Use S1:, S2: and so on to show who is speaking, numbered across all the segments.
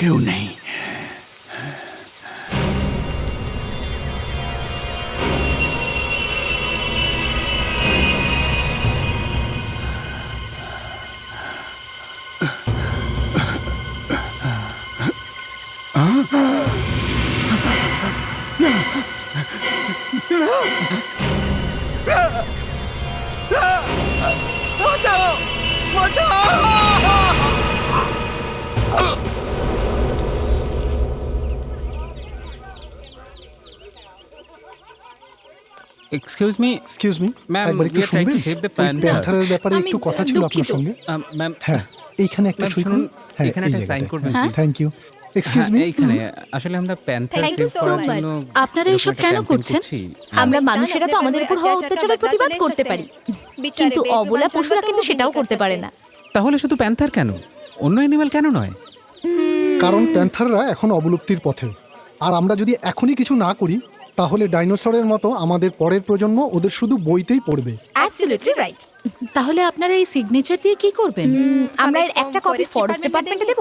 S1: কেউ নেই।
S2: Excuse me, ma'am,
S3: একবার একটু শুনবেন? প্যান্থারের ব্যাপারে একটু কথা ছিল আপনার সঙ্গে।
S2: ম্যাম,
S3: হ্যাঁ, এইখানে একটা সই করুন। হ্যাঁ,
S2: এখানে একটা সাইন করবেন।
S3: Thank you. এক্সকিউজ মি,
S2: এইখানে আসলে আমরা panther
S4: Thank you
S2: save
S4: so
S2: করার
S4: much.
S2: জন্য
S4: আপনারা এসব কেন করছেন? আমরা মানুষেরা তো আমাদের উপর হওয়া অত্যাচারের প্রতিবাদ করতে পারি, কিন্তু অবলা পশুরা কিন্তু সেটাও করতে পারে না।
S2: তাহলে শুধু প্যান্থার কেন, অন্য অ্যানিমাল কেন নয়?
S3: কারণ প্যান্থাররা এখন অবলুপ্তির পথে, আর আমরা যদি এখনই কিছু না করি তাহলে ডাইনোসরের মতো আমাদের পরের প্রজন্ম ওদের শুধু বইতেই পড়বে।
S4: Absolutely right.
S5: তাহলে আপনারা এই সিগনেচার দিয়ে কি করবেন?
S4: আমরা এর একটা কপি ফরেস্ট ডিপার্টমেন্টে দেব,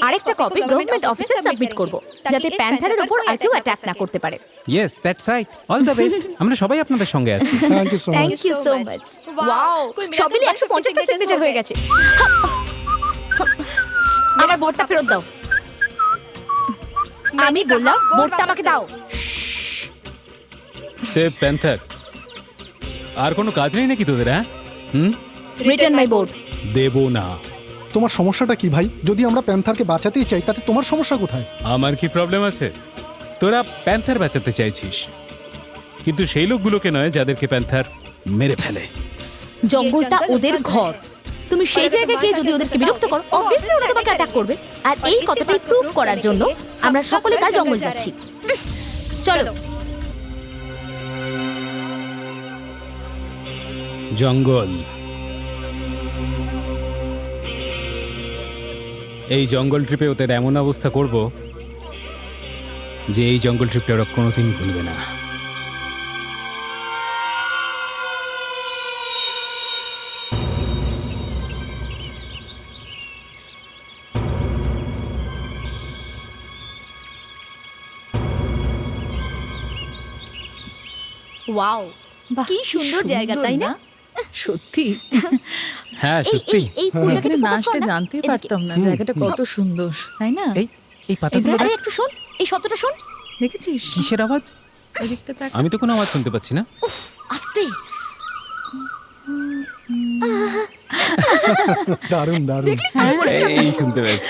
S4: আরেকটা কপি গভর্নমেন্ট অফিসে সাবমিট করব, যাতে প্যান্থারের উপর আর কেউ অ্যাটাক না করতে পারে।
S2: Yes, that's right. All the best. আমরা সবাই আপনাদের সঙ্গে আছি।
S3: Thank you so much.
S4: Thank you so much. Wow, সব মিলিয়ে 150টা সিগনেচার হয়ে গেছে। আমার বোর্ডটা ফেরত দাও। আমি বললাম বোর্ডটা আমাকে দাও।
S2: Save panther. আর কোনো কাজ নেই নাকি তোদের? হ্যাঁ,
S4: রিটার্ন মাই বোর্ড।
S2: দেব না।
S3: তোমার সমস্যাটা কি ভাই? যদি আমরা প্যান্থারকে বাঁচাতেই চাই তাতে তোমার সমস্যা কোথায়?
S2: আমার কি প্রবলেম আছে? তোরা প্যান্থার বাঁচাতে চাইছিস, কিন্তু সেই লোকগুলোকে নয় যাদেরকে প্যান্থার মেরে ফেলে।
S4: জঙ্গলটা ওদের ঘর, তুমি সেই জায়গায় গিয়ে যদি ওদেরকে বিরক্ত করো, অবভিয়াসলি ওরা তোমাকে অ্যাটাক করবে। আর এই কথাটাই প্রুফ করার জন্য আমরা সকলে কাল জঙ্গল যাচ্ছি। চলো।
S2: জঙ্গল, এই জঙ্গল ট্রিপে ওদের এমন অবস্থা করব যে এই জঙ্গল ট্রিপটা ওরা কোনোদিন ভুলবে না।
S4: ওয়াও, কি সুন্দর জায়গা, তাই না?
S5: সত্যি
S2: হ্যাঁ, সত্যি।
S4: এই ফুলটাকে
S5: এখানে
S4: একটু
S5: না
S4: focus
S5: আসলে
S4: কর না।
S5: জানতেই
S4: এদিকে।
S5: পারতাম না জায়গাটা কত সুন্দর, তাই না?
S2: এই পাতাগুলো
S4: আরে
S2: দেখ।
S4: একটু শোন, এই শব্দটা শোন।
S5: দেখেছিস
S2: কিসের আওয়াজ?
S5: ওদিকটা তাক।
S2: আমি তো কোনো আওয়াজ শুনতে পাচ্ছি না।
S4: উফ, আস্তে।
S3: দারুণ দারুণ।
S2: এই শুনতে পেয়েছে।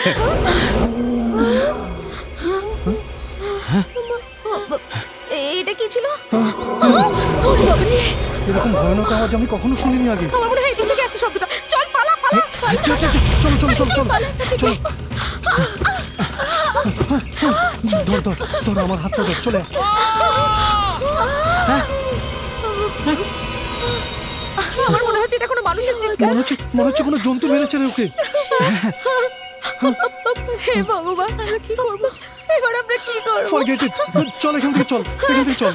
S4: এটা কি ছিল?
S3: এরকম ভয়ানক আওয়াজ আমি কখনো শুনিনি আগে।
S4: আমার মনে হয় এদিক থেকে আসে শব্দটা। চল পালা পালা।
S3: চলো চলো চলো চলো চলো। ধর ধর ধর আমার হাতটা ধর, চলে আয়।
S4: আমার মনে হচ্ছে এটা কোনো মানুষের চিৎকার।
S3: মনে হচ্ছে কোনো জন্তু মেরেছে রে ওকে।
S4: হে ভগবান, আমরা কি করব? এবার আমরা কি করব?
S3: Forget it. চল এখান থেকে, চল এখান থেকে চল।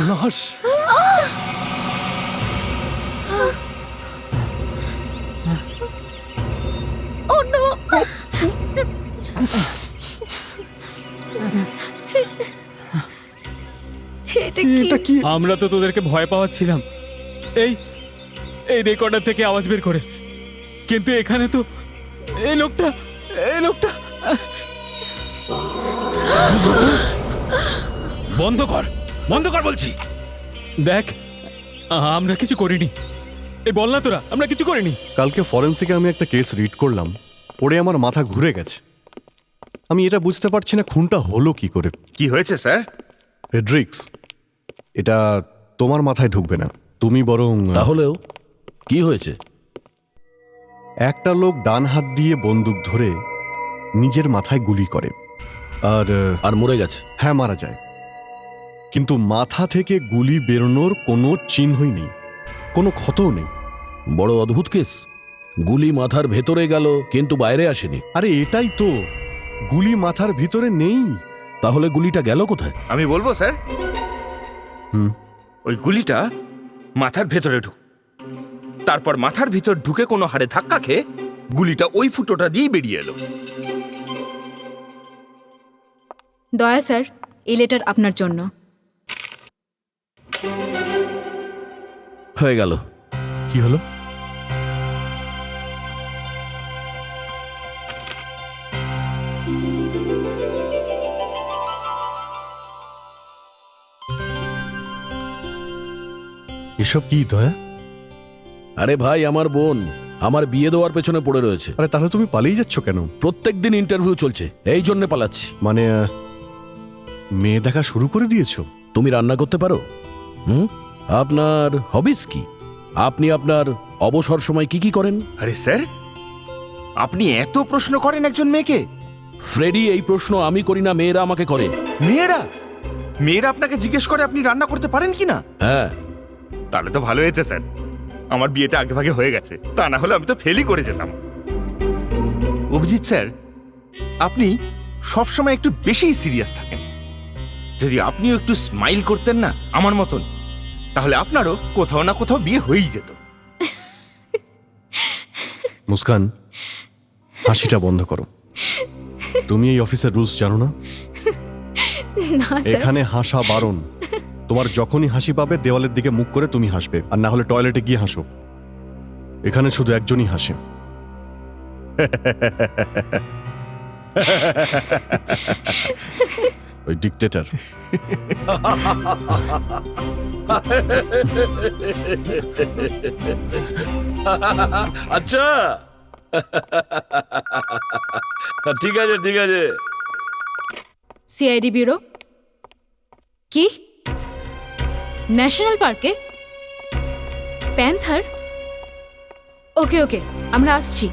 S3: লাশ।
S4: Oh no! এটা কি?
S2: আমরা তো তোদেরকে ভয় পাওয়াচ্ছিলাম এই এই রেকর্ডার থেকে আওয়াজ বের করে, কিন্তু এখানে তো এই লোকটা বন্ধ কর, বন্ধ কর বলছি। দেখ, আমরা কিছু করিনি। এই বল না তোরা, আমরা কিছু করিনি।
S6: কালকে ফরেন্সিকে আমি একটা কেস রিড করলাম, পড়ে আমার মাথা ঘুরে গেছে। আমি এটা বুঝতে পারছি না খুনটা হলো কি করে।
S1: কি হয়েছে স্যার?
S6: হেড্রিক্স, এটা তোমার মাথায় ঢুকবে না, তুমি বরং
S7: তাহলেও কি হয়েছে?
S6: একটা লোক ডান হাত দিয়ে বন্দুক ধরে নিজের মাথায় গুলি করে আর
S7: আর মরে গেছে?
S6: হ্যাঁ, মারা যায়, কিন্তু মাথা থেকে গুলি বেরোনোর কোনো চিহ্নই নেই, কোনো ক্ষতও নেই।
S7: বড় অদ্ভুত কেস। গুলি মাথার ভেতরে গেল কিন্তু বাইরে আসেনি।
S6: আরে এটাই তো, গুলি মাথার ভিতরে নেই।
S7: তাহলে গুলিটা গেল কোথায়?
S1: আমি বলবো স্যার।
S6: হুম।
S1: ওই গুলিটা মাথার ভেতরে তারপর মাথার ভিতর ঢুকে কোনো হাড়ে ধাক্কা খেয়ে গুলিটা ওই ফুটোটা দিয়েই বেরিয়ে এলো।
S8: দয়া স্যার, এই লেটার আপনার জন্য।
S7: হয়ে গেল।
S6: কি হলো? এসব কি দয়া?
S7: আরে ভাই, আমার বোন আমার বিয়ে দেওয়ার পেছনে পড়ে রয়েছে।
S6: আরে তাহলে তুমি পালিয়ে যাচ্ছ কেন?
S7: প্রত্যেকদিন ইন্টারভিউ চলছে, এই জন্য পালাচ্ছি।
S6: মানে মেয়ে দেখা শুরু করে দিয়েছো?
S7: তুমি রান্না করতে পারো? আপনার হবিস কি? আপনি আপনার অবসর সময় কি কি করেন?
S1: আরে স্যার, আপনি এত প্রশ্ন করেন একজন মেয়েকে?
S7: ফ্রেডি, এই প্রশ্ন আমি করি না, মেয়েরা আমাকে করে।
S1: মেয়েরা মেয়েরা আপনাকে জিজ্ঞেস করে আপনি রান্না করতে পারেন কিনা?
S7: হ্যাঁ।
S1: তাহলে তো ভালো হয়েছে স্যার, আমার বিয়েটা আগে ভাগে হয়ে গেছে, তা না হলে আমি তো ফেলই করে যেতাম। অভিজিৎ স্যার, আপনি সবসময় একটু বেশি সিরিয়াস থাকেন। যদি আপনিও একটু স্মাইল করতেন না আমার মতন, তাহলে আপনারও কোথাও না কোথাও বিয়ে হয়েই যেত।
S6: মুস্কান, হাসিটা বন্ধ করো। তুমি এই অফিসের রুলস জানো না?
S8: না স্যার।
S6: এখানে হাসা বারণ। তোমার যখনই হাসি পাবে দেওয়ালের দিকে মুখ করে তুমি হাসবে, আর না হলে টয়লেটে গিয়ে হাসো। এখানে শুধু একজনই হাসে। ওই ডিক্টেটর।
S7: আচ্ছা, ঠিক আছে ঠিক আছে।
S8: সিআইডি ব্যুরো কি? ন্যাশনাল পার্কে প্যান্থার? ওকে ওকে, আমরা আসছি।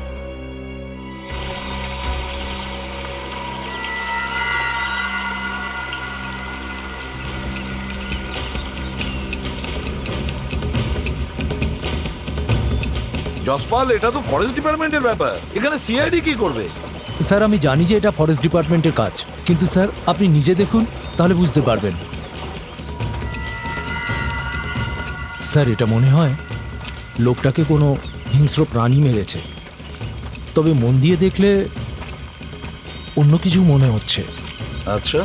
S7: জসপাল, এটা তো ফরেস্ট ডিপার্টমেন্টের ব্যাপার, এখানে সিআইডি কি করবে?
S9: স্যার, আমি জানি যে এটা ফরেস্ট ডিপার্টমেন্টের কাজ, কিন্তু স্যার আপনি নিজে দেখুন, তাহলে বুঝতে পারবেন। স্যার, এটা মনে হয় লোকটাকে কোনো হিংস্র প্রাণী মেরেছে, তবে মন দিয়ে দেখলে অন্য কিছু মনে হচ্ছে।
S7: আচ্ছা,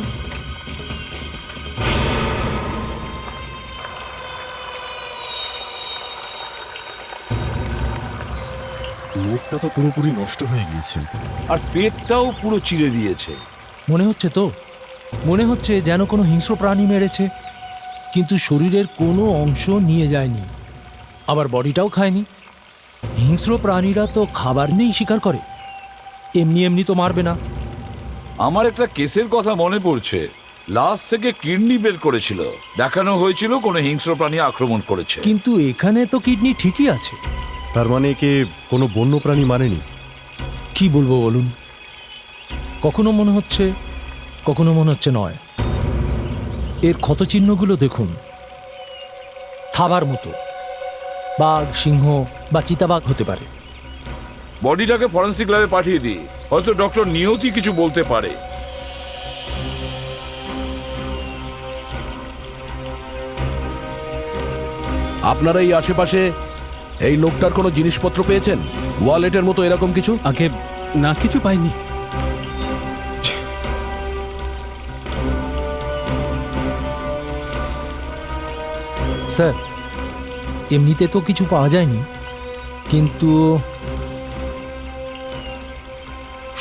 S6: মুখটা তো পুরোপুরি নষ্ট হয়ে গিয়েছে,
S7: আর পেটটাও পুরো চিড়ে দিয়েছে।
S9: মনে হচ্ছে তো, মনে হচ্ছে যেন কোনো হিংস্র প্রাণী মেরেছে, কিন্তু শরীরের কোনো অংশ নিয়ে যায়নি, আবার বডিটাও খায়নি। হিংস্র প্রাণীরা তো খাবার নেই শিকার করে, এমনি এমনি তো মারবে না।
S10: আমার একটা কেসের কথা মনে পড়ছে, লাশ থেকে কিডনি বের করেছিল, দেখানো হয়েছিল কোনো হিংস্র প্রাণী আক্রমণ করেছে।
S9: কিন্তু এখানে তো কিডনি ঠিকই আছে।
S6: তার মানে একে কোনো বন্য প্রাণী মারেনি?
S9: কি বলবো বলুন, কখনো মনে হচ্ছে, কখনো মনে হচ্ছে নয়। এর ক্ষতচিহ্নগুলো দেখুন, থাবার মতো। বাঘ, সিংহ বা চিতাবাঘ হতে পারে।
S10: বডিটাকে ফরেন্সিক ল্যাবে পাঠিয়ে দিই, হয়তো ডক্টর নিয়তি কিছু বলতে পারে।
S7: আপনারা এই আশেপাশে এই লোকটার কোনো জিনিসপত্র পেয়েছেন? ওয়ালেটের মতো এরকম কিছু?
S2: আগে না, কিছু পাইনি।
S9: স্যার, এমনিতে তো কিছু পাওয়া যায়নি, কিন্তু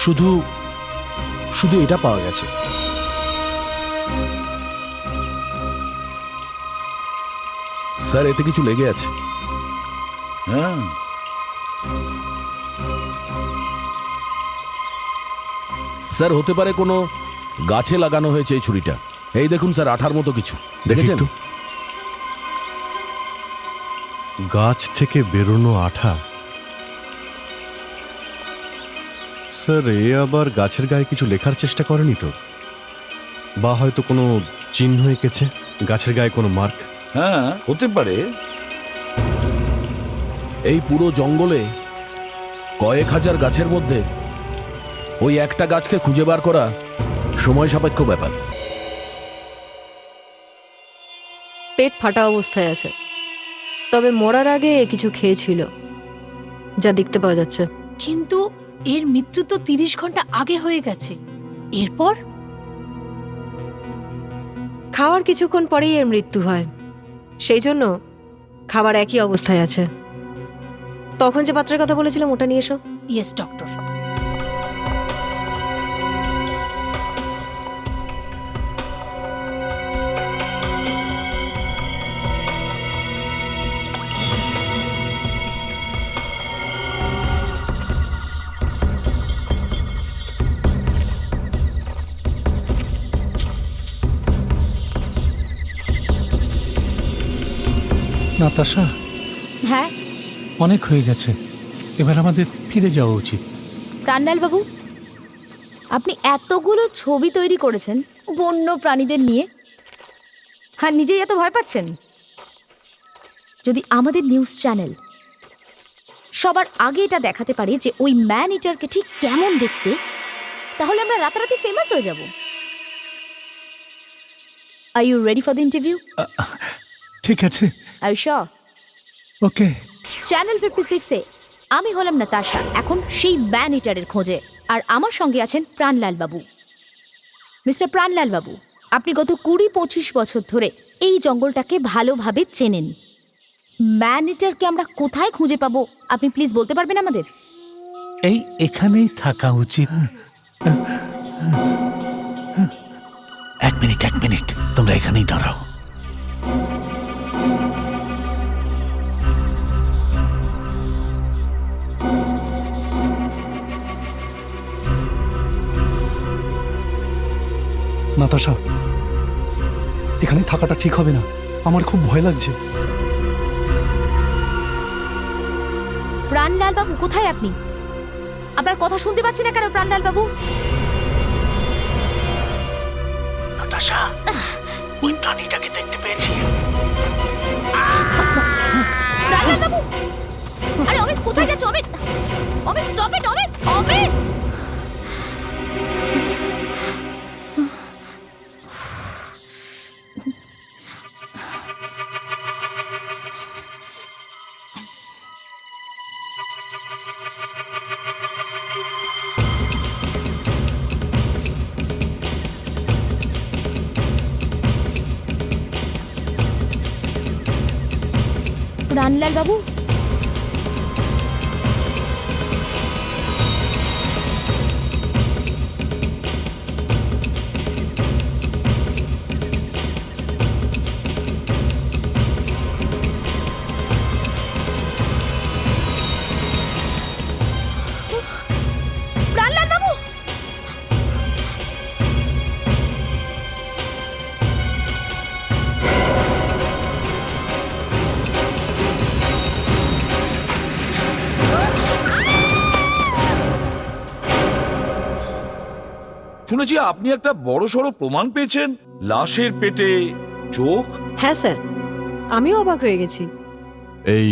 S9: শুধু শুধু এটা পাওয়া গেছে।
S7: স্যার এতে কিছু লেগে আছে।
S10: হ্যাঁ,
S7: স্যার হতে পারে কোনো গাছে লাগানো হয়েছে এই ছুরিটা। এই দেখুন স্যার, আঠার মতো কিছু দেখেছেন?
S6: একটু। গাছ থেকে বেরোনো আঠা। স্যার এ আবার গাছের গায়ে কিছু লেখার চেষ্টা করেনি তো? বা হয়তো কোনো চিহ্ন এঁকেছে গাছের গায়ে, কোনো মার্ক?
S10: হ্যাঁ হতে পারে।
S7: এই পুরো জঙ্গলে কয়েক হাজার গাছের মধ্যে ওই একটা গাছকে খুঁজে বার করা সময় সাপেক্ষ ব্যাপার।
S11: পেট ফাটা অবস্থায় আছে, তবে মরার আগে কিছু খেয়েছিল, যা দেখতে পাওয়া যাচ্ছে।
S5: কিন্তু এর মৃত্যু তো 30 ঘন্টা আগে হয়ে গেছে। এরপর
S11: খাওয়ার কিছুক্ষণ পরেই এর মৃত্যু হয়, সেই জন্য খাবার একই অবস্থায় আছে। তখন যে পাত্রের কথা বলেছিলাম ওটা নিয়ে এসো।
S5: Yes doctor.
S3: নাতাশা,
S4: হ্যাঁ
S3: অনেক হয়ে গেছে, এবার আমাদের ফিরে যাওয়া উচিত।
S4: প্রাণলাল বাবু, আপনি এতগুলো ছবি তৈরি করেছেন বন্য প্রাণীদের নিয়ে, আর নিজেই এত ভয় পাচ্ছেন। যদি আমাদের নিউজ চ্যানেল সবার আগে এটা দেখাতে পারে যে ওই ম্যান ইটারকে ঠিক কেমন দেখতে, তাহলে আমরা রাতারাতি ফেমাস হয়ে যাব। Are you ready for the interview?
S3: ঠিক আছে,
S4: are you sure?
S3: Okay.
S4: Channel 56-এ আমি হলাম নাতাশা, এখন সেই ম্যান ইটারের খোঁজে, আর আমার সঙ্গে আছেন প্রাণলাল বাবু। মিস্টার প্রাণলাল বাবু, আপনি গত 20-25 বছর ধরে এই জঙ্গলটাকে ভালোভাবে চেনেন। ম্যান ইটারকে আমরা কোথায় খুঁজে পাবো আপনি প্লিজ বলতে পারবেন আমাদের?
S3: এই এখানেই থাকা উচিত। এক মিনিট, তোমরা এখানেই দাঁড়াও। নাতাশা, এখানে থাকাটা ঠিক হবে না, আমার খুব ভয় লাগছে।
S4: প্রাণলাল বাবু কোথায় আপনি? আপনার কথা শুনতে পাচ্ছি না কেন প্রাণলাল বাবু?
S3: নাতাশা, ওই প্রাণীটাকে দেখতে পেয়েছি।
S4: প্রাণলাল বাবু, আরে অমিত কোথায় যাচ্ছ? Amit, Amit stop it, Amit, Amit! প্রাণলাল বাবু, প্রাণলাল বাবু!
S10: শুনেছি আপনি একটা বড়সড় প্রমাণ পেয়েছেন, লাশের পেটে চোখ।
S11: হ্যাঁ স্যার, আমিও অবাক হয়ে গেছি।
S6: এই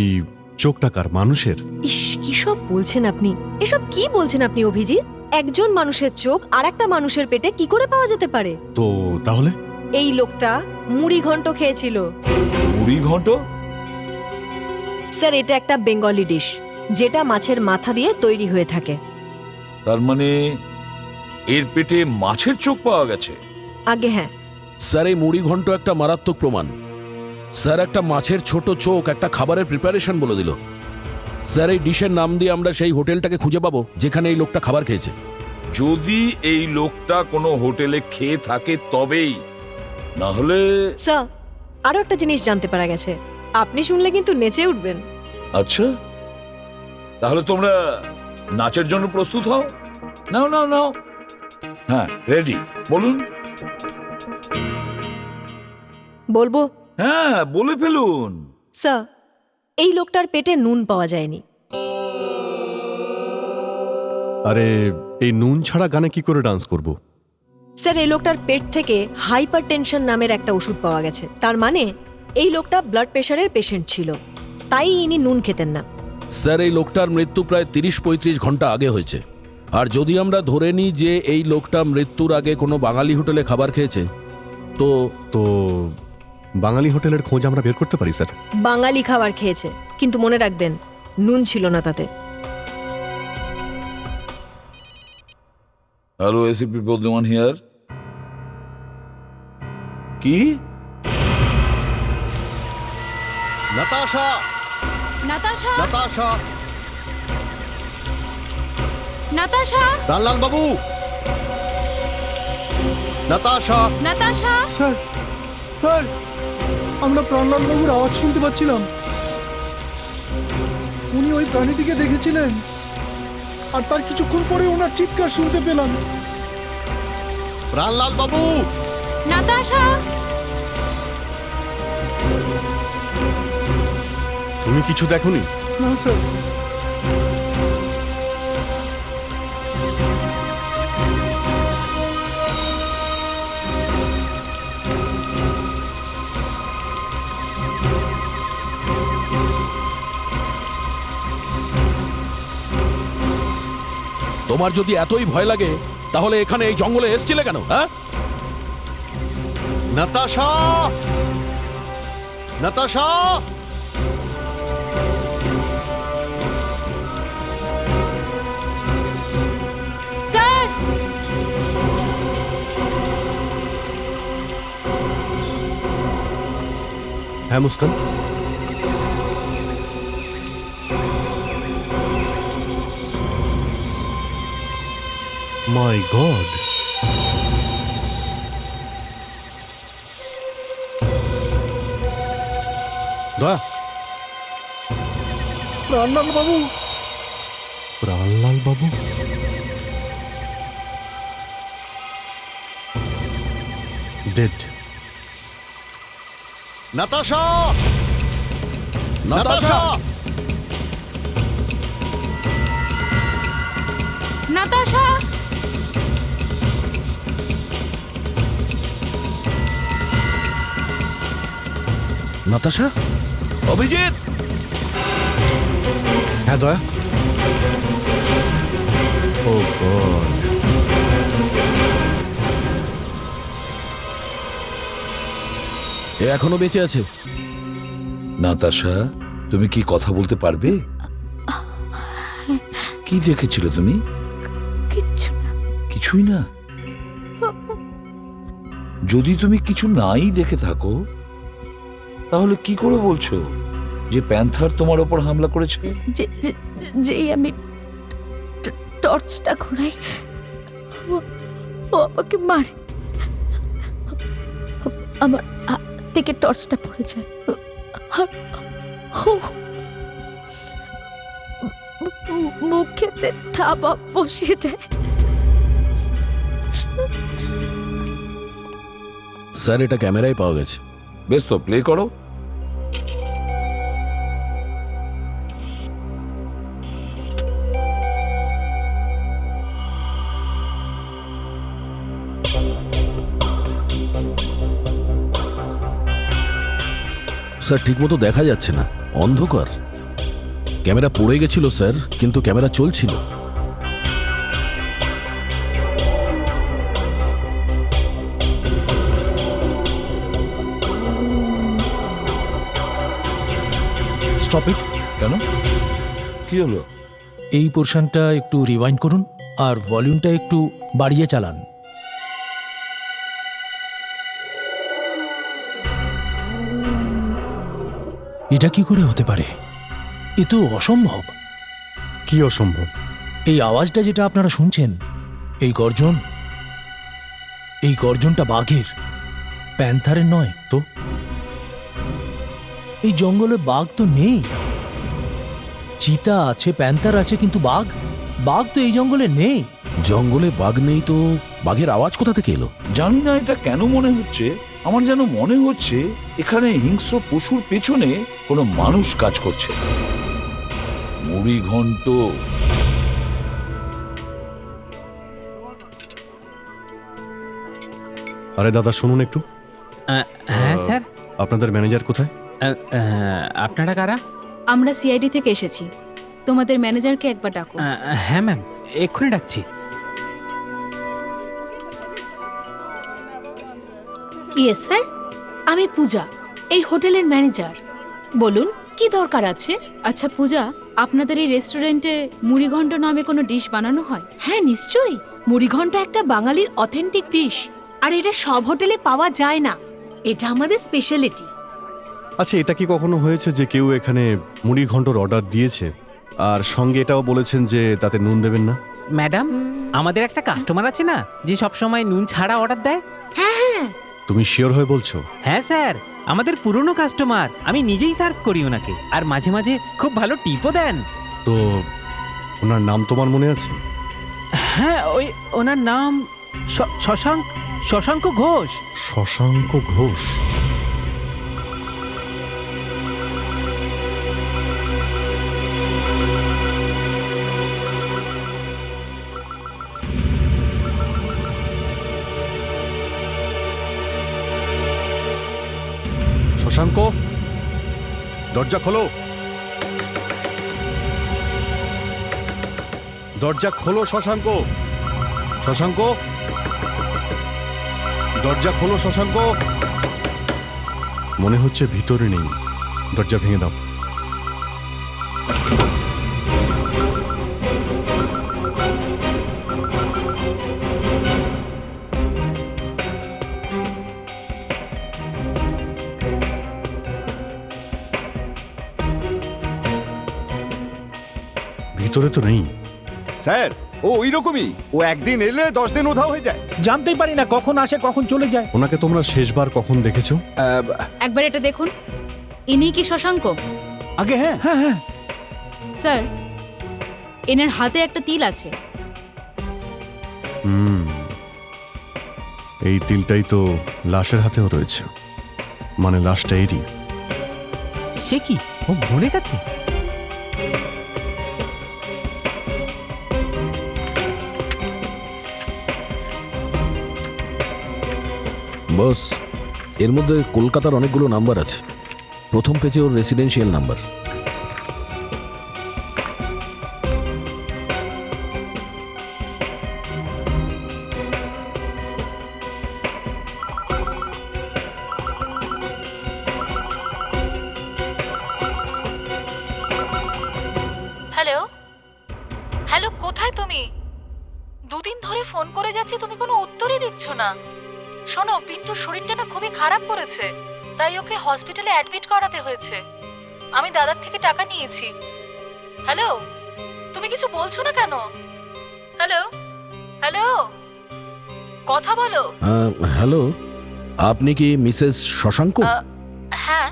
S6: চোখটা কার? মানুষের?
S11: ইস, কি সব বলছেন আপনি? এসব কি বলছেন আপনি অভিজিৎ? একজন মানুষের চোখ আর একটা মানুষের পেটে কি করে পাওয়া যেতে পারে?
S6: তো তাহলে
S11: এই লোকটা মুড়ি ঘন্ট খেয়েছিল।
S10: মুড়ি ঘন্ট?
S11: স্যার, এটা একটা বেঙ্গলি ডিশ, যেটা মাছের মাথা দিয়ে তৈরি হয়ে থাকে।
S10: তার মানে এর পেটে মাছের চোখ পাওয়া গেছে?
S11: আগে হ্যাঁ।
S7: স্যার এই মুড়ি ঘন্ট একটা মারাত্মক প্রমাণ। স্যার একটা মাছের ছোট চোখ একটা খাবারের প্রিপারেশন বলে দিল। স্যার এই ডিশের নাম দিয়ে আমরা সেই হোটেলটাকে খুঁজে পাবো যেখানে এই লোকটা খাবার খেয়েছে।
S10: যদি এই লোকটা কোনো হোটেলে খেয়ে থাকে তবেই, না হলে।
S11: স্যার, আরো একটা জিনিস জানতে পারা গেছে। আপনি শুনলে কিন্তু নেচে উঠবেন।
S10: আচ্ছা, তাহলে তোমরা নাচের জন্য প্রস্তুত হও। নাও নাও নাও, হ্যাঁ রেডি, বলুন।
S11: বলবো?
S10: হ্যাঁ বলে ফেলুন।
S11: স্যার, এই লোকটার পেটে নুন পাওয়া যায়নি।
S6: আরে এই নুন ছাড়া গানে কি করে ডান্স করব?
S11: স্যার, এই লোকটার পেট থেকে হাইপার টেনশন নামের একটা ওষুধ পাওয়া গেছে। তার মানে এই লোকটা ব্লাড প্রেশারের পেশেন্ট ছিল, তাই ইনি নুন খেতেন না।
S7: স্যার, এই লোকটার মৃত্যু প্রায় 30-35 ঘন্টা আগে হয়েছে। আর যদি আমরা ধরে নিই যে এই লোকটা মৃত্যুর আগে কোনো বাঙালি হোটেলে খাবার খেয়েছে, তো
S6: তো বাঙালি হোটেলের খোঁজ আমরা বের করতে পারি স্যার।
S11: বাঙালি খাবার খেয়েছে, কিন্তু মনে রাখবেন নুন ছিল না তাতে।
S10: Hello ACP Pradyuman here. কি?
S6: নাতাশা,
S8: নাতাশা,
S6: নাতাশা,
S8: নাতাশা,
S6: রানলাল বাবু, নাতাশা।
S8: নাতাশা।
S3: স্যার, স্যার, আমরা প্রাণলাল বাবুর আওয়াজ শুনতে পাচ্ছিলাম। উনি ওই প্রাণীটিকে দেখেছিলেন, আর তার কিছুক্ষণ পরে ওনার চিৎকার শুনতে পেলাম।
S6: রানলাল বাবু,
S8: নাতাশা।
S6: তুমি কিছু দেখোনি?
S3: না স্যার।
S7: তোমার যদি এতই ভয় লাগে তাহলে এখানে এই জঙ্গলে এসেছিলে কেন? হ্যাঁ,
S6: নাতাশা, নাতাশা।
S8: স্যার,
S6: হ্যাঁ মুস্কান, মাই গড, দয়া,
S3: প্রাণলাল বাবু,
S6: প্রাণলাল বাবু, ডেড। নাতাশা, নাতাশা,
S8: নাতাশা।
S7: নাতাশা, অভিজিৎ।
S6: হ্যাঁ দয়া। ও গড,
S7: এ এখনো বেঁচে আছে।
S10: নাতাশা, তুমি কি কথা বলতে পারবে? কি দেখেছিলে তুমি?
S4: কিচ্ছু না।
S10: কিছুই না? যদি তুমি কিছু নাই দেখে থাকো, তাহলে কি করে বলছো যে প্যান্থার তোমার ওপর হামলা করেছে?
S4: যেই আমি টর্চটা ঘোরাই, ও আমাকে মারে। আমার হাত থেকে টর্চটা পড়ে যায়, আর মুখেতে থাবা বসিয়ে দেয়।
S7: স্যার, এটা ক্যামেরায় পাওয়া গেছে।
S10: বেশ, তো প্লে করো।
S7: স্যার, ঠিকমতো দেখা যাচ্ছে না, অন্ধকার। ক্যামেরা পড়ে গেছিল স্যার, কিন্তু ক্যামেরা চলছিল।
S9: Stop it.
S10: কেন? কি হলো?
S9: এই পোর্শনটা একটু রিওয়াইন্ড করুন আর ভলিউমটা একটু বাড়িয়ে চালান। এটা কি করে হতে পারে? এ তো অসম্ভব।
S6: কি অসম্ভব?
S9: এই আওয়াজটা যেটা আপনারা শুনছেন, এই গর্জন, এই গর্জনটা বাঘের, প্যান্থারের নয়।
S6: তো
S9: এই জঙ্গলে বাঘ তো নেই। চিতা আছে, প্যান্থার আছে, কিন্তু বাঘ বাঘ তো এই জঙ্গলে নেই।
S7: জঙ্গলে বাঘ নেই তো বাঘের আওয়াজ কোথা থেকে এলো?
S10: জানি না এটা কেন মনে হচ্ছে, আমার যেন মনে হচ্ছে এখানে হিংস্র পশুর পেছনে কোনো মানুষ কাজ করছে। মুড়ি ঘন্ট।
S6: আরে দাদা শুনুন একটু।
S2: হ্যাঁ স্যার।
S6: আপনাদের ম্যানেজার কোথায়?
S2: আপনারা কারা?
S8: আমরা সিআইডি থেকে এসেছি। তোমাদের ম্যানেজারকে একবার ডাকো।
S2: হ্যাঁ ম্যাম, এক্ষুনি ডাকছি।
S5: ইয়েস স্যার, আমি পূজা, এই হোটেলের ম্যানেজার। বলুন কি দরকার আছে?
S8: আচ্ছা পূজা, আপনাদের এই রেস্টুরেন্টে মুড়িঘণ্ট নামে কোনো ডিশ বানানো হয়?
S5: হ্যাঁ নিশ্চয়ই, মুড়িঘণ্ট একটা বাঙালির অথেন্টিক ডিশ, আর এটা সব হোটেলে পাওয়া যায় না। এটা আমাদের স্পেশালিটি।
S6: আচ্ছা, এটা কি কখনো হয়েছে যে কেউ এখানে মুড়ি ঘন্টর অর্ডার দিয়েছে আর সঙ্গে এটাও বলেছেন যে তাতে নুন দেবেন না?
S12: ম্যাডাম, আমাদের একটা কাস্টমার আছে না যে সব সময় নুন ছাড়া অর্ডার দেয়?
S5: হ্যাঁ হ্যাঁ।
S6: তুমি শিওর হয়ে বলছো?
S12: হ্যাঁ স্যার, আমাদের পুরনো কাস্টমার। আমি নিজেই সার্ভ করি ওনাকে, আর মাঝে মাঝে খুব ভালো টিপও দেন।
S6: তো ওনার নাম তোমার মনে আছে?
S12: হ্যাঁ, ওই ওনার নাম শশাঙ্ক ঘোষ।
S6: শশাঙ্ক ঘোষ? শশাঙ্ক, দরজা খোলো, দরজা খোলো শশাঙ্ক। শশাঙ্ক, দরজা খোলো শশাঙ্ক। মনে হচ্ছে ভিতরে নেই, দরজা ভেঙে দাও। ভিতরে তো নেই।
S1: স্যার, ও ওই রকমই, ও একদিন এলে 10 দিন উধাও হয়ে যায়।
S9: জানতেই পারি না কখন আসে কখন চলে যায়।
S6: ওনাকে তোমরা শেষবার কখন দেখেছো?
S8: একবার এটা দেখুন, ইনি কি শশাঙ্ক?
S1: আগে হ্যাঁ
S9: হ্যাঁ হ্যাঁ।
S8: স্যার, এনার হাতে একটা তিল আছে।
S6: এই তিলটাই তো লাশের হাতেও রয়েছে, মানে লাশটা এরই।
S12: সে কি, ও ভুলে গেছে?
S7: বস, এর মধ্যে কলকাতার অনেকগুলো নাম্বার আছে। প্রথম পেজে ওর রেসিডেন্সিয়াল নাম্বার।
S5: হ্যালো হ্যালো, কোথায় তুমি? দুদিন ধরে ফোন করে যাচ্ছি, তুমি কোনো উত্তরই দিচ্ছ না। শোনো, পিন্টুর শরীরটা না খুবই খারাপ করেছে, তাই ওকে হসপিটালে অ্যাডমিট করাতে হয়েছে। আমি দাদার থেকে টাকা নিয়েছি। হ্যালো, তুমি কিছু বলছো না কেন? হ্যালো হ্যালো, কথা বলো।
S7: হ্যালো, আপনি কি মিসেস শশাঙ্ক?
S5: হ্যাঁ,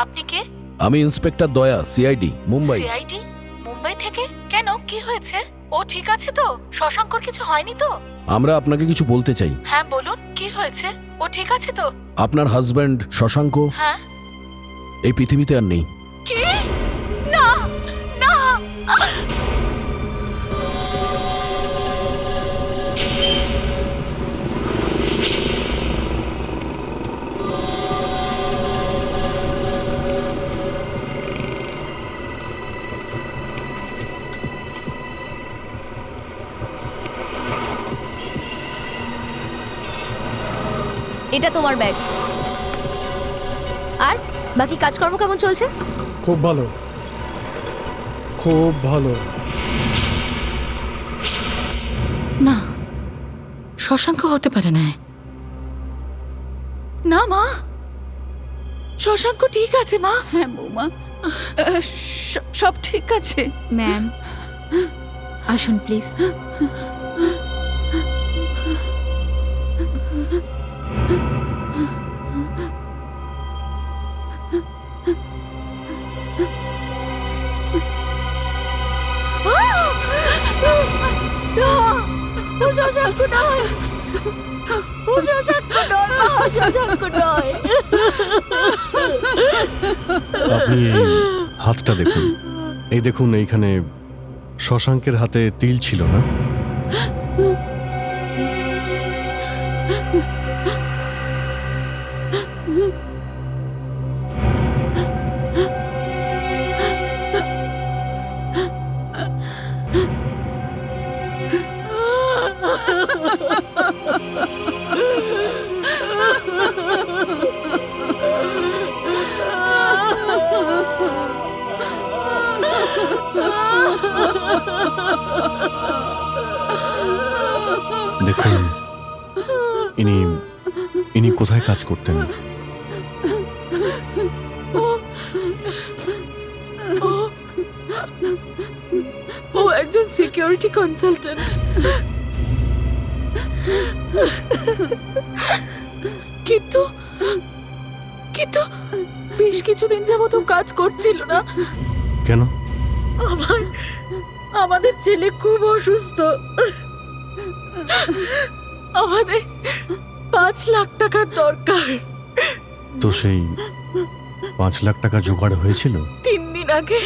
S5: আপনি কে?
S7: আমি ইন্সপেক্টর দয়া, সিআইডি, মুম্বাই।
S5: সিআইডি, মুম্বাই থেকে? কেন, কি হয়েছে? ও ঠিক আছে তো? শশাঙ্কর কিছু হয়নি তো?
S7: আমরা আপনাকে কিছু বলতে চাই।
S5: হ্যাঁ বলুন, কি হয়েছে? ও ঠিক আছে তো?
S7: আপনার হাজব্যান্ড শশাঙ্ক
S5: হ্যাঁ।
S7: এই পৃথিবীতে আর নেই।
S5: কি? না না।
S4: এটা তোমার ব্যাগ। আর বাকি কাজকর্ম কেমন চলছে?
S3: খুব ভালো, খুব ভালো।
S5: না, শশাঙ্ক হতে পারে না। না মা, শশাঙ্ক ঠিক আছে মা। হ্যাঁ বৌমা, সব ঠিক আছে।
S8: ম্যাম, আসুন প্লিজ।
S4: ও শশাঙ্ক নয়, ও শশাঙ্ক নয়, মা, ও শশাঙ্ক নয়।
S6: আপনি এই হাতটা দেখুন, এই দেখুন এইখানে শশাঙ্কের হাতে তিল ছিল না? দেখুন, ইনি কোথায় কাজ করতেন?
S5: ও একজন সিকিউরিটি কনসালটেন্ট। কিন্তু কিন্তু বেশ কিছুদিন যাবত ও কাজ করছিল না।
S6: কেন?
S5: আমাদের ছেলে খুব অসুস্থ। আমাদের 5 লাখ টাকার দরকার।
S6: তো সেই 5 লাখ টাকা জোগাড় হয়েছিল?
S5: 3 দিন আগে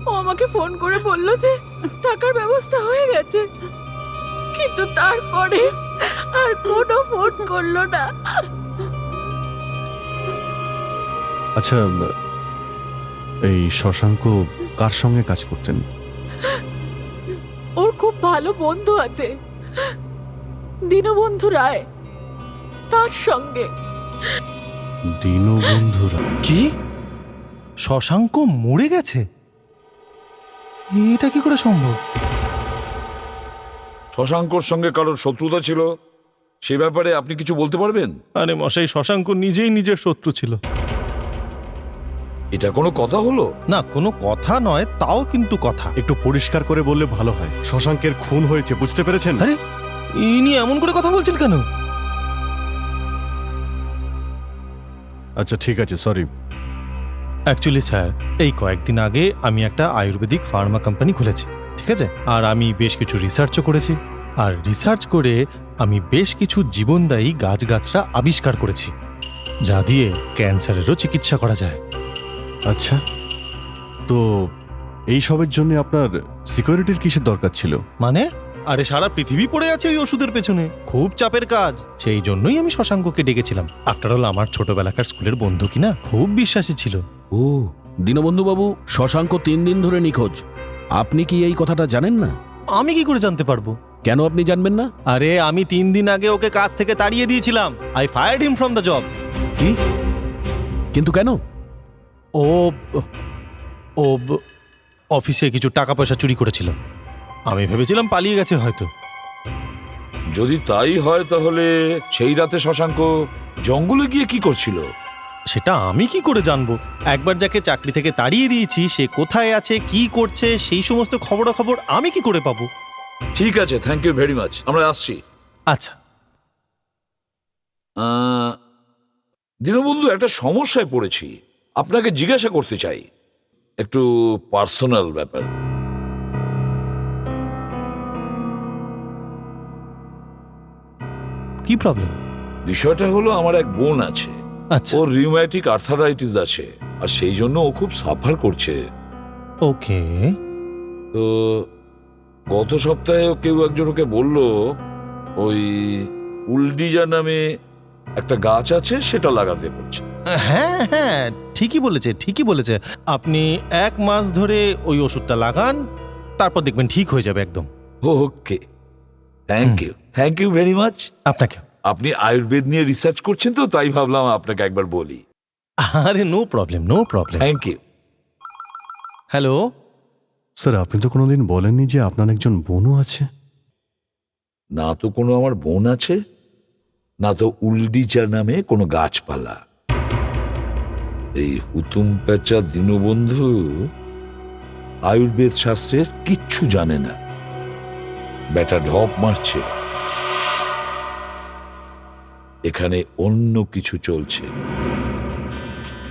S5: ও আমাকে ফোন করে বলল যে টাকার ব্যবস্থা হয়ে গেছে, কিন্তু তারপরে আর কোনো ফোন করলো না।
S6: আচ্ছা, এই শশাঙ্ক কার সঙ্গে কাজ করতেন?
S5: ওর খুব ভালো বন্ধু আছে, দীনবন্ধু রায়, তার সঙ্গে।
S6: দীনবন্ধু রায়?
S9: কি? শশাঙ্ক মরে গেছে? এটা কি করে সম্ভব?
S10: শশাঙ্কর সঙ্গে কারোর শত্রুতা ছিল, সে ব্যাপারে আপনি কিছু বলতে পারবেন?
S1: আরে মশাই, শশাঙ্ক নিজেই নিজের শত্রু ছিল।
S10: এটা কোনো কথা হলো?
S6: না, কোনো কথা নয়, তাও কিন্তু কথা। একটু পরিষ্কার করে বললে ভালো হয়। শশাঙ্কের খুন হয়েছে, বুঝতে পেরেছেন?
S9: আরে ইনি এমন করে কথা বলছেন কেন?
S6: আচ্ছা ঠিক আছে, সরি।
S13: অ্যাকচুয়ালি স্যার, এই কয়েকদিন আগে আমি একটা আয়ুর্বেদিক ফার্মা কোম্পানি খুলেছি, ঠিক আছে? আর আমি বেশ কিছু রিসার্চও করেছি, আর রিসার্চ করে আমি বেশ কিছু জীবনদায়ী গাছগাছরা আবিষ্কার করেছি, যা দিয়ে ক্যান্সারেরও চিকিৎসা করা যায়।
S6: আচ্ছা, তো এই সবের জন্য আপনার সিকিউরিটির কিসের দরকার ছিল?
S13: মানে? আরে সারা পৃথিবী পড়ে আছে ওই ওষুধের পেছনে, খুব চাপের কাজ। সেই জন্যই আমি শশাঙ্ককে ডেকেছিলাম। আফটার অল আমার ছোটবেলাকার স্কুলের বন্ধু কিনা, খুব বিশ্বাসী ছিল।
S7: ও দীনবন্ধু বাবু, শশাঙ্ক 3 দিন ধরে নিখোঁজ। আপনি কি এই কথাটা জানেন না?
S13: আমি কি করে জানতে পারবো?
S7: কেন আপনি জানবেন না?
S13: আরে আমি 3 দিন আগে ওকে কাজ থেকে তাড়িয়ে দিয়েছিলাম। I fired him from the job.
S7: কি? কিন্তু কেন?
S13: ও ও অফিসে কিছু টাকা পয়সা চুরি করেছিল। আমি ভেবেছিলাম পালিয়ে গেছে হয়তো।
S10: যদি তাই হয় তাহলে সেই রাতে শশাঙ্ক জঙ্গলে গিয়ে কি করছিল?
S13: সেটা আমি কি করে জানবো? একবার যাকে চাকরি থেকে তাড়িয়ে দিয়েছি সে কোথায় আছে, কি করছে, সেই সমস্ত খবরাখবর আমি কি করে পাবো?
S10: ঠিক আছে, থ্যাংক ইউ ভেরি মাচ, আমরা আসছি।
S13: আচ্ছা।
S10: দীনবন্ধু, একটা সমস্যায় পড়েছি, আপনাকে জিজ্ঞাসা করতে চাই, একটু পার্সোনাল ব্যাপার।
S13: কি প্রবলেম?
S10: বিষয়টা হলো, আমার এক বোন আছে,
S13: আচ্ছা।
S10: ওর রিউম্যাটিক আর্থারাইটিস আছে, আর সেই জন্য ও খুব সাফার করছে।
S13: ওকে।
S10: তো গত সপ্তাহে কেউ একজন ওকে বলল ওই উলডিজা নামে একটা গাছ আছে, সেটা লাগাতে বলছে।
S13: হ্যাঁ হ্যাঁ, ঠিকই বলেছে, ঠিকই বলেছে। আপনি 1 মাস ধরে ওই ওষুধটা লাগান, তারপর দেখবেন ঠিক হয়ে যাবে একদম।
S10: ওকে, থ্যাংক ইউ ভেরি মাচ।
S13: আপনাকে।
S10: আপনি আয়ুর্বেদ নিয়ে রিসার্চ করছেন তো, তাই ভাবলাম আপনাকে একবার বলি।
S13: আরে no problem, no problem.
S10: Thank you.
S13: Hello
S6: sir, আপনি তো কোনোদিন বলেননি যে আপনার একজন বোনও আছে।
S10: না তো কোনো আমার বোন আছে, না তো উলডিচা নামে কোনো গাছপালা। এই হুতুম পেঁচা দীনবন্ধু আয়ুর্বেদ শাস্ত্রের কিচ্ছু জানে না, বেটা ঢপ মারছে। এখানে অন্য কিছু চলছে।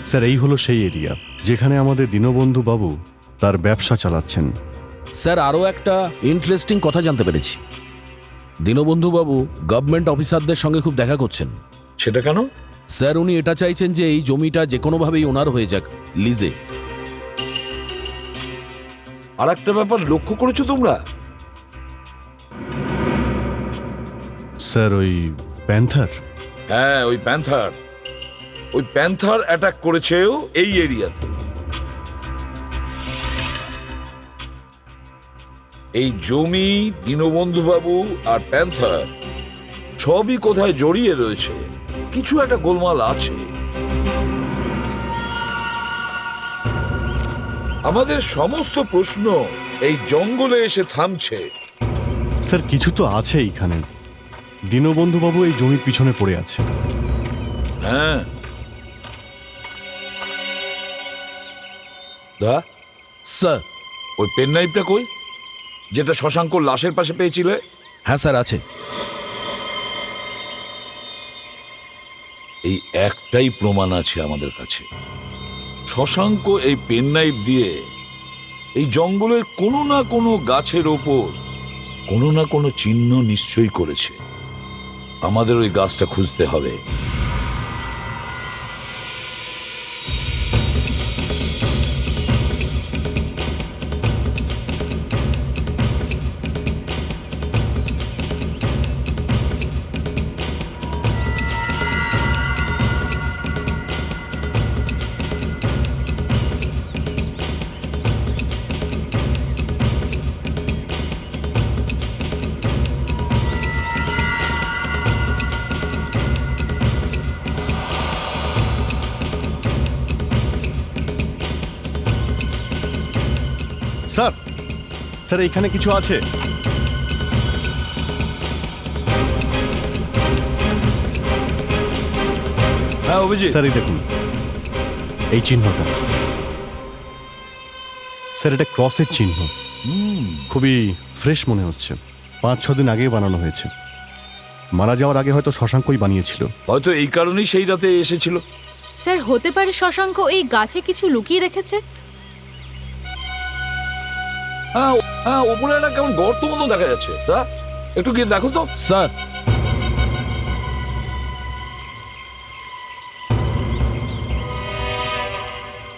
S6: স্যার, এই হলো সেই এরিয়া যেখানে আমাদের দীনবন্ধু বাবু তার ব্যবসা চালাচ্ছেন।
S7: স্যার, আরও একটা ইন্টারেস্টিং কথা জানতে পেরেছি। দীনবন্ধু বাবু গভর্নমেন্ট অফিসারদের সঙ্গে খুব দেখা করছেন।
S10: সেটা কেন?
S7: স্যার উনি এটা চাইছেন যে এই জমিটা যে কোনোভাবেই ওনার হয়ে যাক, লিজে।
S10: আর একটা ব্যাপার লক্ষ্য করেছো তোমরা?
S6: স্যার ওই প্যান্থার।
S10: হ্যাঁ, ওই প্যান্থার অ্যাটাক করেছেও এই এরিয়াতে। এই জমি, দীনবন্ধু বাবু আর প্যান্থার সবই কোথায় জড়িয়ে রয়েছে, কিছু একটা গোলমাল আছে। আমাদের সমস্ত প্রশ্ন এই জঙ্গলে এসে থামছে।
S6: স্যার কিছু তো আছে এইখানে। দীনবন্ধু বাবু এই জমির পিছনে পড়ে আছে।
S10: হ্যাঁ,
S7: স্যার
S10: ওই পেন নাইফটা কই, যেটা শশাঙ্কর লাশের পাশে পেয়েছিলে?
S7: হ্যাঁ স্যার আছে।
S10: এই একটাই প্রমাণ আছে আমাদের কাছে। শশাঙ্ক এই পেন নাইফ দিয়ে এই জঙ্গলের কোনো না কোনো গাছের ওপর কোনো না কোনো চিহ্ন নিশ্চয়ই করেছে। আমাদের ওই গাছটা খুঁজতে হবে।
S6: স্যার, স্যার এইখানে কিছু আছে।
S10: হ্যাঁ অভিজিৎ।
S6: স্যার এই দেখুন এই চিহ্নটা। স্যার এটা ক্রসের চিহ্ন। খুবই ফ্রেশ মনে হচ্ছে। 5-6 দিন আগেই বানানো হয়েছে। মারা যাওয়ার আগে হয়তো শশাঙ্কই বানিয়েছিল।
S10: হয়তো এই কারণেই সেই রাতে এসেছিল।
S8: স্যার হতে পারে শশাঙ্ক এই গাছে কিছু লুকিয়ে রেখেছে।
S10: হ্যাঁ হ্যাঁ, ওপরে একটা কেমন গর্ত মতো দেখা যাচ্ছে। তা একটু গিয়ে দেখো তো।
S7: স্যার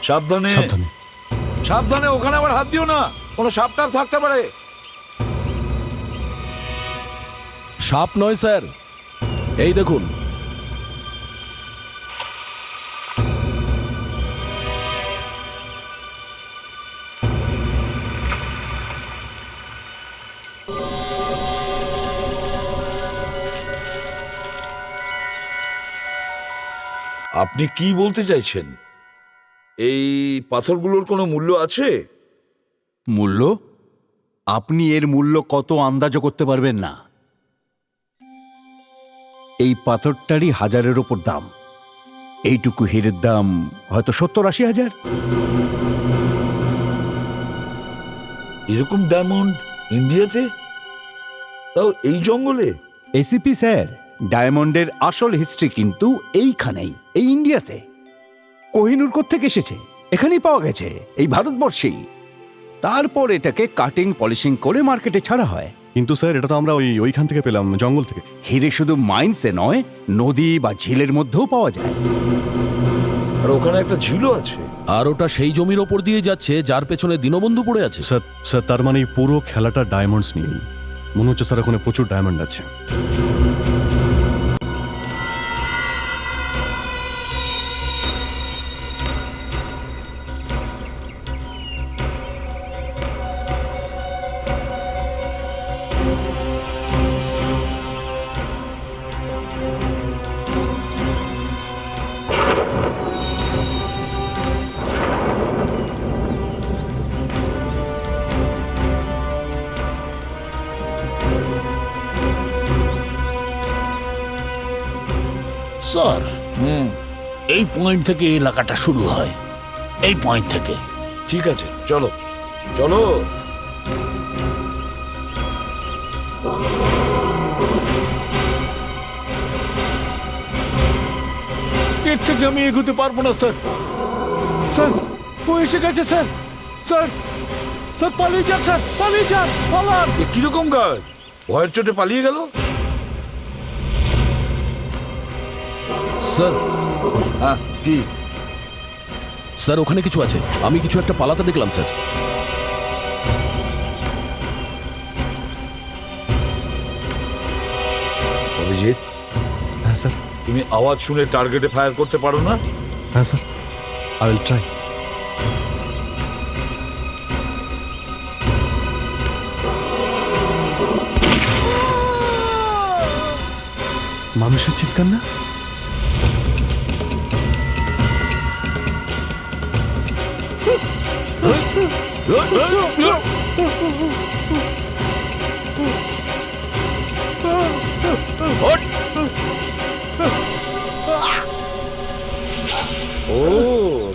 S10: সাবধানে
S6: সাবধানে।
S10: সাবধানে, ওখানে আবার হাত দিও না, কোনো সাপ টাপ থাকতে পারে।
S7: সাপ নয় স্যার, এই দেখুন।
S10: আপনি কি বলতে চাইছেন? এই পাথরগুলোর কোনো মূল্য আছে?
S14: মূল্য? আপনি এর মূল্য কত আন্দাজও করতে পারবেন না। এই পাথরটারই 1000-এর ওপর দাম। এইটুকু হীরের দাম হয়তো 70-80 হাজার।
S10: এরকম ডায়মন্ড ইন্ডিয়াতে, তাও এই জঙ্গলে?
S14: এসিপি স্যার, ডায়মন্ডের আসল হিস্ট্রি কিন্তু এইখানেই, এই ইন্ডিয়াতে। কোহিনূর কোত্থেকে এসেছে? এখানেই পাওয়া গেছে, এই ভারতবর্ষেই। তারপর এটাকে কাটিং পলিশিং করে মার্কেটে ছাড়া হয়।
S6: কিন্তু স্যার এটা তো আমরা ওইখান থেকে পেলাম, জঙ্গল থেকে।
S14: হিরে শুধু মাইন্সে নয়, নদী বা ঝিলের মধ্যেও পাওয়া যায়।
S10: আর ওখানে একটা ঝিলও আছে।
S7: আর ওটা সেই জমির ওপর দিয়ে যাচ্ছে যার পেছনে দীনবন্ধু পড়ে আছে।
S6: স্যার স্যার তার মানে এই পুরো খেলাটা ডায়মন্ডস নিয়ে। মনে হচ্ছে স্যার ওখানে প্রচুর ডায়মন্ড আছে।
S15: স্যার, এই পয়েন্ট থেকে এলাকাটা শুরু হয়। এই পয়েন্ট থেকে।
S10: ঠিক আছে, চলো চলো।
S15: এর থেকে আমি এগোতে পারবো না স্যার। স্যার ও এসে গেছে স্যার। স্যার স্যার পালিয়ে যান স্যার, পালিয়ে যান, পালান।
S10: কিরকম কাজ? ভয়ের চোটে পালিয়ে গেল?
S7: স্যার,
S10: হ্যাঁ কি?
S7: স্যার ওখানে কিছু আছে, আমি কিছু একটা পালাতে দেখলাম স্যার।
S10: অভিজিৎ,
S6: হ্যাঁ স্যার।
S10: তুমি আওয়াজ শুনে টার্গেটে ফায়ার করতে পারো না?
S6: হ্যাঁ স্যার, আই উইল ট্রাই। মানুষের চিৎকার না?
S10: ও,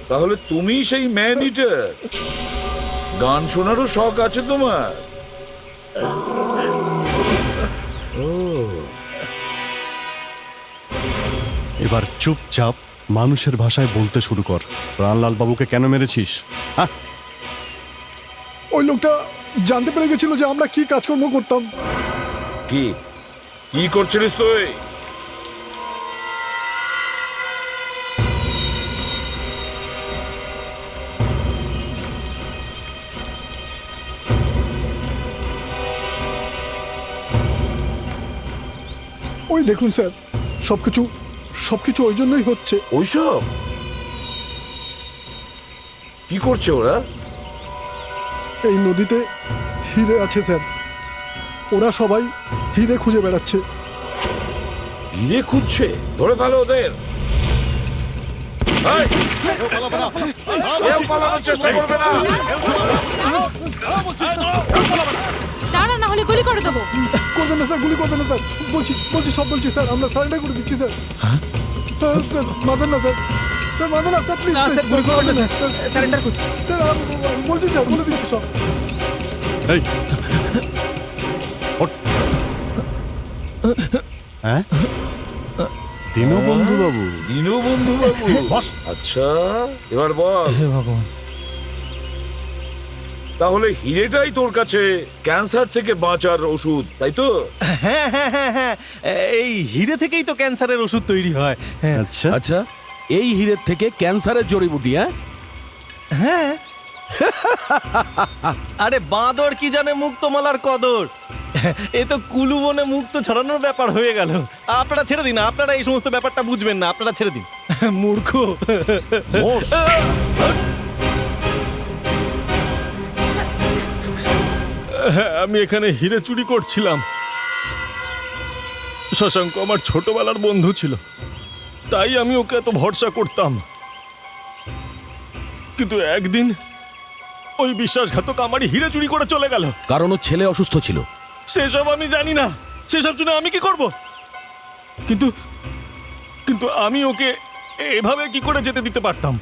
S10: তাহলে তুমি সেই ম্যান ইটার। গান শোনারও শখ আছে তোমার? ও,
S6: এবার চুপচাপ মানুষের ভাষায় বলতে শুরু কর। প্রাণলাল বাবুকে কেন মেরেছিস? হ্যাঁ,
S3: ওই লোকটা জানতে পেরে গেছিল যে আমরা কি কাজকর্ম করতাম।
S10: কি কি করছিলিস তুই?
S3: ওই দেখুন স্যার, সবকিছু ওই জন্যই হচ্ছে।
S10: ওইসব কি করছে ওরা?
S3: এই নদীতে হিরে আছে স্যার, ওরা সবাই হিরে খুঁজে বেড়াচ্ছে।
S10: হিরে খুঁজছে? ধরে ফেলো ওদের। এই, কেউ পালানোর চেষ্টা করবে না।
S8: দাঁড়া, না হলে গুলি করে দেবো।
S3: করবেন না স্যার, গুলি করবেন না স্যার। বলছি সব বলছি স্যার, আমরা সারেন্ডার করে দিচ্ছি স্যার। স্যার মারবেন না স্যার, স্যার মারবেন না স্যার, প্লিজ গুলি করবেন না, সারেন্ডার করছি স্যার। বলছি স্যার, বলে দিচ্ছি সব।
S6: এই ওঠ। হ্যাঁ, দীনবন্ধু বাবু।
S10: দীনবন্ধু বাবু, আচ্ছা এবার বল।
S9: ভগবান,
S10: তাহলে হিরেটাই তোর কাছে ক্যান্সার থেকে বাঁচার ওষুধ, তাই তো?
S13: হ্যাঁ হ্যাঁ হ্যাঁ হ্যাঁ, এই হিরে থেকেই তো ক্যান্সারের ওষুধ তৈরি হয়। হ্যাঁ
S6: আচ্ছা
S7: আচ্ছা, এই হীরের থেকে ক্যান্সারের জড়িবুটি? হ্যাঁ
S13: হ্যাঁ। আরে বাঁদর কি জানে মুক্তমালার কদর, এ তো কুলু বনে মুক্ত ছড়ানোর ব্যাপার হয়ে গেল। আপনারা ছেড়ে দিন, আপনারা এই সমস্ত ব্যাপারটা বুঝবেন না, আপনারা ছেড়ে দিন। মূর্খ।
S7: মোষ।
S13: আমি এখানে হিরে চুরি করছিলাম। শশাঙ্ক আমার ছোটবেলার বন্ধু ছিল, তাই আমি ওকে এত ভরসা করতাম। কিন্তু একদিন ওই বিশ্বাসঘাতক আমারই হিরে চুরি করে চলে গেল।
S7: কারণ ওর ছেলে অসুস্থ ছিল।
S13: সেসব আমি জানি না, সেসব শুনে আমি কি করব? কিন্তু কিন্তু আমি ওকে এভাবে কি করে যেতে দিতে পারতাম?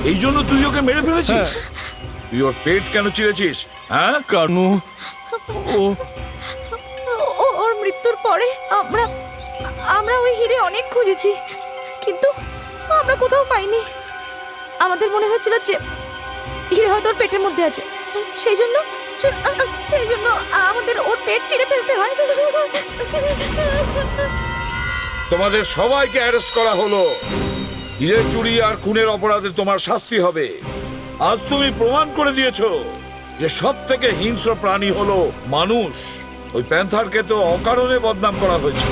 S10: এই জন্য তুই ওকে মেরে ফেলেছিস? তুই ওর পেট কেন চিরেছিস? হ্যাঁ,
S13: কারণ
S4: ওর মৃত্যুর পরে আমরা ওই হিরে অনেক খুঁজেছি, কিন্তু আমরা কোথাও পাইনি। আমাদের মনে হয়েছিল যে হিরে হয়তো ওর পেটের মধ্যে আছে, সেই জন্য আমাদের ওর পেট চিরে ফেলতে হয়।
S10: তোমাদের সবাইকে অ্যারেস্ট করা হলো। হিরে চুরি আর খুনের অপরাধে তোমার শাস্তি হবে। আজ তুমি প্রমাণ করে দিয়েছো যে সব থেকে হিংস্র প্রাণী হলো মানুষ। ওই প্যান্থারকে তো অকারণে বদনাম করা হয়েছে।